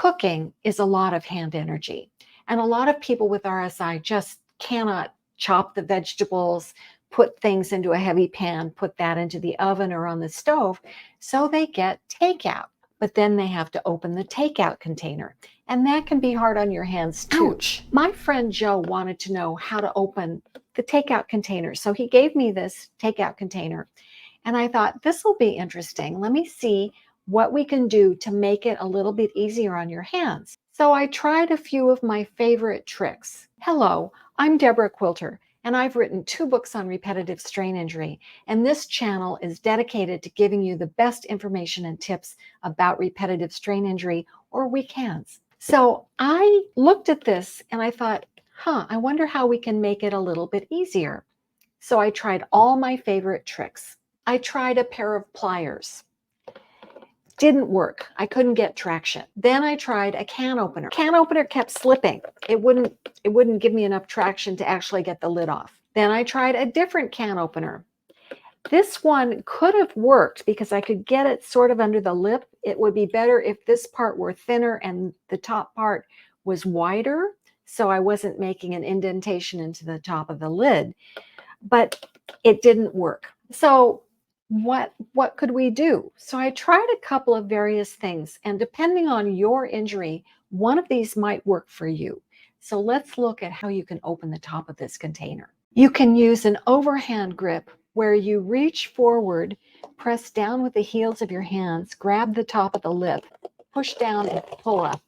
Cooking is a lot of hand energy, and a lot of people with RSI just cannot chop the vegetables, put things into a heavy pan, put that into the oven or on the stove, so they get takeout. But then they have to open the takeout container, and that can be hard on your hands too. Ouch. My friend Joe wanted to know how to open the takeout container, so he gave me this takeout container, and I thought, this will be interesting. Let me see what we can do to make it a little bit easier on your hands. So I tried a few of my favorite tricks. Hello, I'm Deborah Quilter, and I've written 2 books on repetitive strain injury, and this channel is dedicated to giving you the best information and tips about repetitive strain injury or weak hands. So I looked at this and I thought, I wonder how we can make it a little bit easier. So I tried all my favorite tricks. I tried a pair of pliers. Didn't work. I couldn't get traction. Then I tried a can opener. Can opener kept slipping. It wouldn't give me enough traction to actually get the lid off. Then I tried a different can opener. This one could have worked because I could get it sort of under the lip. It would be better if this part were thinner and the top part was wider, so I wasn't making an indentation into the top of the lid. But it didn't work. So what could we do? So I tried a couple of various things, and depending on your injury, one of these might work for you. So let's look at how you can open the top of this container. You can use an overhand grip where you reach forward, press down with the heels of your hands, grab the top of the lip, push down and pull up,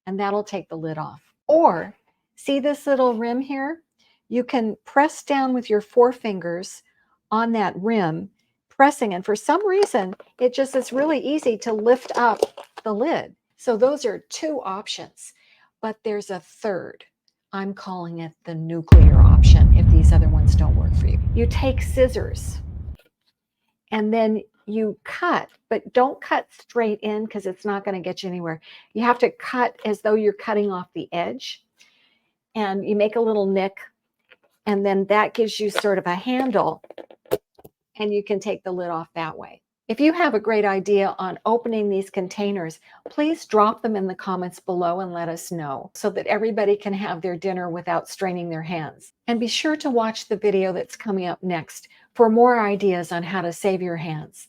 and that'll take the lid off. Or see this little rim here? You can press down with your forefingers on that rim, pressing, and for some reason, it's really easy to lift up the lid. So those are 2 options, but there's a third. I'm calling it the nuclear option if these other ones don't work for you. You take scissors and then you cut, but don't cut straight in because it's not going to get you anywhere. You have to cut as though you're cutting off the edge, and you make a little nick, and then that gives you sort of a handle, and you can take the lid off that way. If you have a great idea on opening these containers, please drop them in the comments below and let us know so that everybody can have their dinner without straining their hands. And be sure to watch the video that's coming up next for more ideas on how to save your hands.